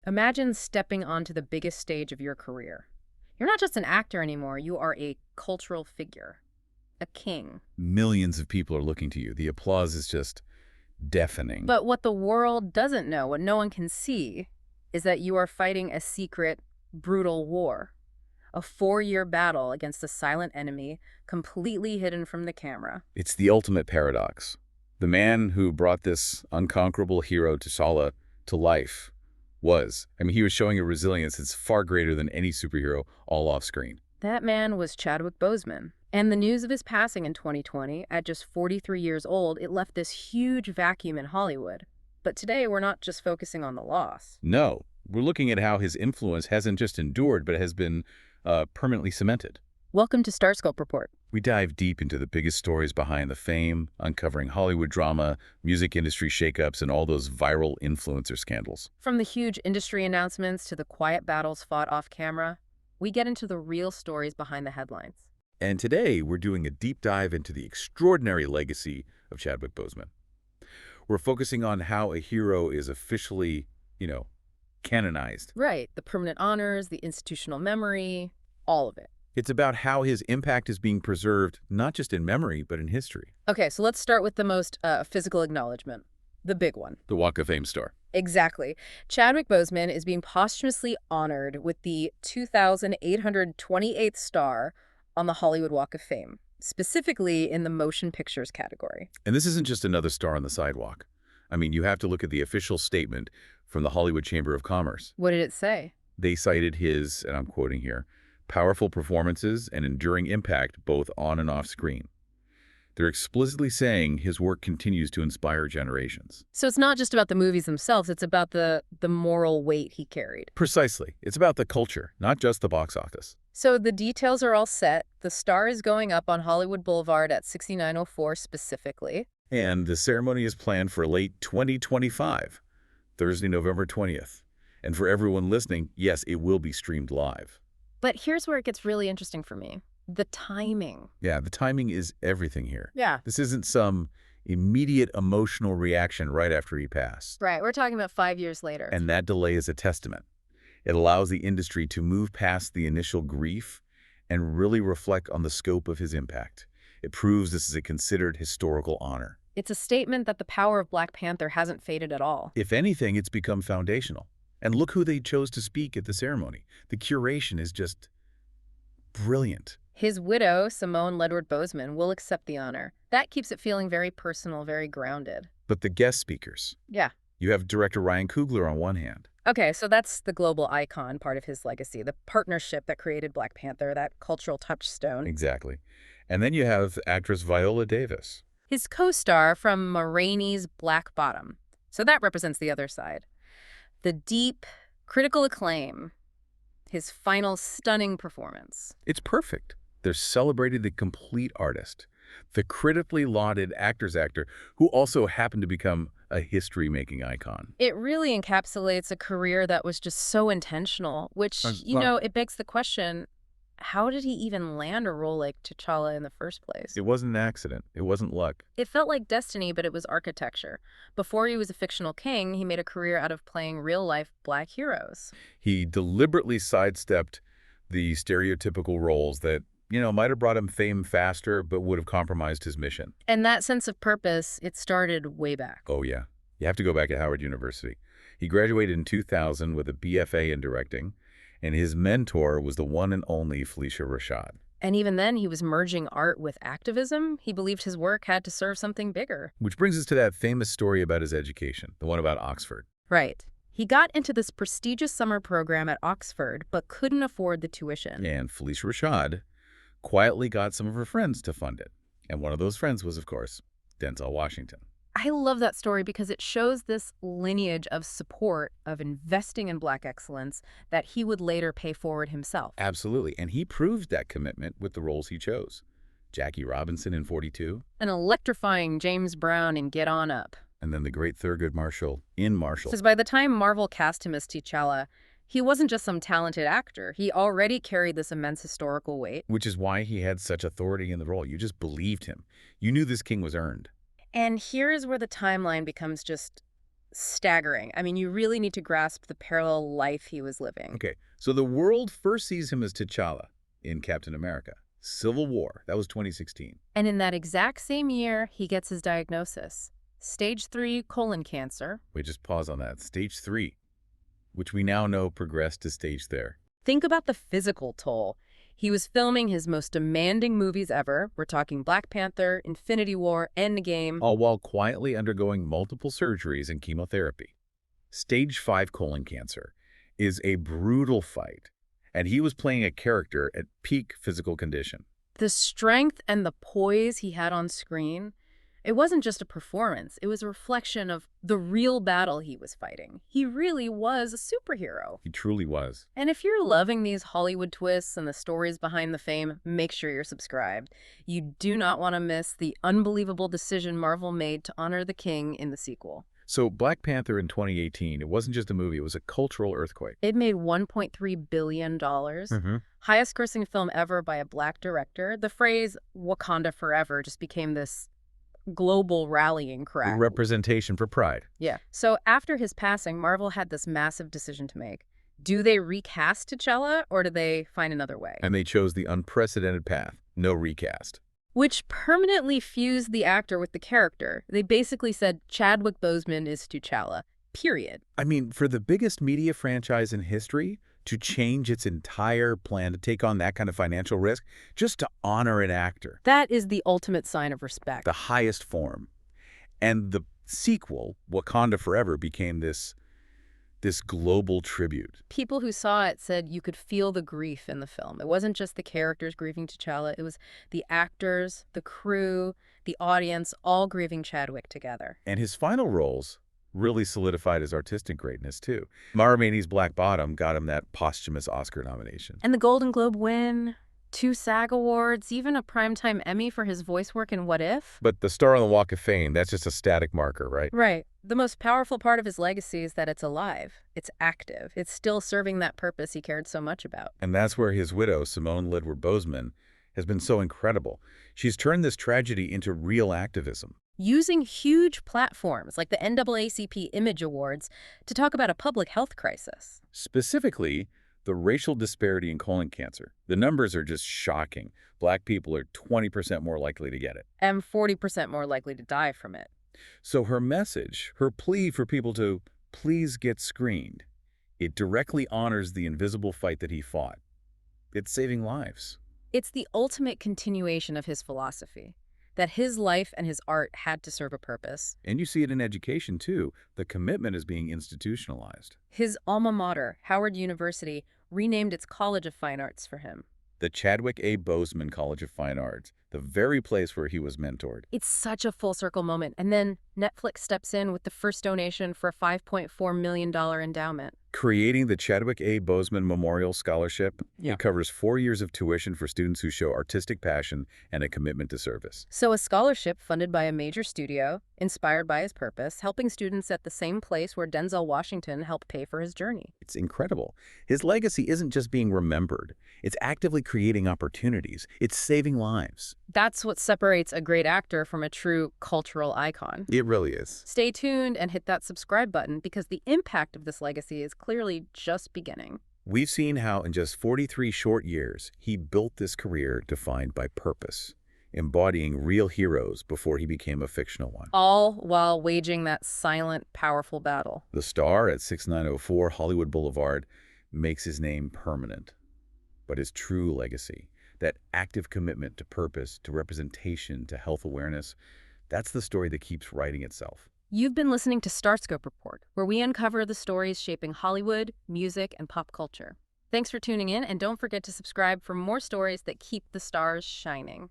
Imagine stepping onto the biggest stage of your career. You're not just an actor anymore, you are a cultural figure, a king. Millions of people are looking to you. The applause is just deafening. But what the world doesn't know, what no one can see, is that you are fighting a secret, brutal war. A 4-year battle against a silent enemy, completely hidden from the camera. It's the ultimate paradox. The man who brought this unconquerable hero T'Challa to life he was showing a resilience that's far greater than any superhero, all off screen. That man was Chadwick Boseman. And the news of his passing in 2020, at just 43 years old, it left this huge vacuum in Hollywood. But today, we're not just focusing on the loss. No, we're looking at how his influence hasn't just endured, but has been permanently cemented. Welcome to Starscope Report. We dive deep into the biggest stories behind the fame, uncovering Hollywood drama, music industry shakeups, and all those viral influencer scandals. From the huge industry announcements to the quiet battles fought off camera, we get into the real stories behind the headlines. And today, we're doing a deep dive into the extraordinary legacy of Chadwick Boseman. We're focusing on how a hero is officially, canonized. Right. The permanent honors, the institutional memory, all of it. It's about how his impact is being preserved, not just in memory, but in history. Okay, so let's start with the most physical acknowledgement, the big one. The Walk of Fame star. Exactly. Chadwick Boseman is being posthumously honored with the 2,828th star on the Hollywood Walk of Fame, specifically in the motion pictures category. And this isn't just another star on the sidewalk. You have to look at the official statement from the Hollywood Chamber of Commerce. What did it say? They cited his, and I'm quoting here, powerful performances and enduring impact both on and off screen. They're explicitly saying his work continues to inspire generations. So it's not just about the movies themselves, it's about the moral weight he carried. Precisely. It's about the culture, not just the box office. So the details are all set. The star is going up on Hollywood Boulevard at 6904 specifically. And the ceremony is planned for late 2025, Thursday, November 20th. And for everyone listening, yes, it will be streamed live. But here's where it gets really interesting for me. The timing. Yeah, the timing is everything here. Yeah. This isn't some immediate emotional reaction right after he passed. Right, we're talking about 5 years later. And that delay is a testament. It allows the industry to move past the initial grief and really reflect on the scope of his impact. It proves this is a considered historical honor. It's a statement that the power of Black Panther hasn't faded at all. If anything, it's become foundational. And look who they chose to speak at the ceremony. The curation is just brilliant. His widow, Simone Ledward-Boseman, will accept the honor. That keeps it feeling very personal, very grounded. But the guest speakers. Yeah. You have director Ryan Coogler on one hand. Okay, so that's the global icon part of his legacy, the partnership that created Black Panther, that cultural touchstone. Exactly. And then you have actress Viola Davis. His co-star from Rainey's Black Bottom. So that represents the other side. The deep, critical acclaim. His final stunning performance. It's perfect. They're celebrating the complete artist, the critically lauded actor's actor, who also happened to become a history-making icon. It really encapsulates a career that was just so intentional, which, it begs the question, how did he even land a role like T'Challa in the first place? It wasn't an accident. It wasn't luck. It felt like destiny, but it was architecture. Before he was a fictional king, he made a career out of playing real-life Black heroes. He deliberately sidestepped the stereotypical roles that, might have brought him fame faster, but would have compromised his mission. And that sense of purpose, it started way back. Oh, yeah. You have to go back to Howard University. He graduated in 2000 with a BFA in directing, and his mentor was the one and only Phylicia Rashad. And even then, he was merging art with activism. He believed his work had to serve something bigger. Which brings us to that famous story about his education, the one about Oxford. Right. He got into this prestigious summer program at Oxford, but couldn't afford the tuition. And Phylicia Rashad quietly got some of her friends to fund it. And one of those friends was, of course, Denzel Washington. I love that story because it shows this lineage of support, of investing in Black excellence that he would later pay forward himself. Absolutely. And he proved that commitment with the roles he chose. Jackie Robinson in 42. An electrifying James Brown in Get On Up. And then the great Thurgood Marshall in Marshall. Because by the time Marvel cast him as T'Challa, he wasn't just some talented actor. He already carried this immense historical weight. Which is why he had such authority in the role. You just believed him. You knew this king was earned. And here's where the timeline becomes just staggering. I mean, you really need to grasp the parallel life he was living. Okay, so the world first sees him as T'Challa in Captain America. Civil War, that was 2016. And in that exact same year, he gets his diagnosis. Stage 3 colon cancer. Wait, just pause on that. Stage 3, which we now know progressed to stage there. Think about the physical toll. He was filming his most demanding movies ever. We're talking Black Panther, Infinity War, Endgame. All while quietly undergoing multiple surgeries and chemotherapy. Stage 5 colon cancer is a brutal fight, and he was playing a character at peak physical condition. The strength and the poise he had on screen, it wasn't just a performance. It was a reflection of the real battle he was fighting. He really was a superhero. He truly was. And if you're loving these Hollywood twists and the stories behind the fame, make sure you're subscribed. You do not want to miss the unbelievable decision Marvel made to honor the king in the sequel. So Black Panther in 2018, it wasn't just a movie, it was a cultural earthquake. It made $1.3 billion. Highest grossing film ever by a Black director. The phrase Wakanda forever just became this global rallying cry. Representation for pride. Yeah. So after his passing, Marvel had this massive decision to make. Do they recast T'Challa or do they find another way? And they chose the unprecedented path, no recast. Which permanently fused the actor with the character. They basically said Chadwick Boseman is T'Challa, period. I mean, for the biggest media franchise in history, to change its entire plan, to take on that kind of financial risk, just to honor an actor. That is the ultimate sign of respect. The highest form. And the sequel, Wakanda Forever, became this global tribute. People who saw it said you could feel the grief in the film. It wasn't just the characters grieving T'Challa. It was the actors, the crew, the audience, all grieving Chadwick together. And his final roles really solidified his artistic greatness, too. Ma Rainey's Black Bottom got him that posthumous Oscar nomination. And the Golden Globe win, 2 SAG Awards, even a Primetime Emmy for his voice work in What If? But the star on the Walk of Fame, that's just a static marker, right? Right. The most powerful part of his legacy is that it's alive. It's active. It's still serving that purpose he cared so much about. And that's where his widow, Simone Ledward-Boseman, has been so incredible. She's turned this tragedy into real activism. Using huge platforms like the NAACP Image Awards to talk about a public health crisis. Specifically, the racial disparity in colon cancer. The numbers are just shocking. Black people are 20% more likely to get it. And 40% more likely to die from it. So her message, her plea for people to please get screened, it directly honors the invisible fight that he fought. It's saving lives. It's the ultimate continuation of his philosophy, that his life and his art had to serve a purpose. And you see it in education, too. The commitment is being institutionalized. His alma mater, Howard University, renamed its College of Fine Arts for him. The Chadwick Boseman College of Fine Arts, the very place where he was mentored. It's such a full circle moment. And then Netflix steps in with the first donation for a $5.4 million endowment. Creating the Chadwick Boseman Memorial Scholarship. Yeah. It covers 4 years of tuition for students who show artistic passion and a commitment to service. So a scholarship funded by a major studio, inspired by his purpose, helping students at the same place where Denzel Washington helped pay for his journey. It's incredible. His legacy isn't just being remembered. It's actively creating opportunities. It's saving lives. That's what separates a great actor from a true cultural icon. It really is. Stay tuned and hit that subscribe button because the impact of this legacy is clearly just beginning. We've seen how in just 43 short years, he built this career defined by purpose, embodying real heroes before he became a fictional one. All while waging that silent, powerful battle. The star at 6904 Hollywood Boulevard makes his name permanent. But his true legacy, that active commitment to purpose, to representation, to health awareness, that's the story that keeps writing itself. You've been listening to Starscope Report, where we uncover the stories shaping Hollywood, music, and pop culture. Thanks for tuning in, and don't forget to subscribe for more stories that keep the stars shining.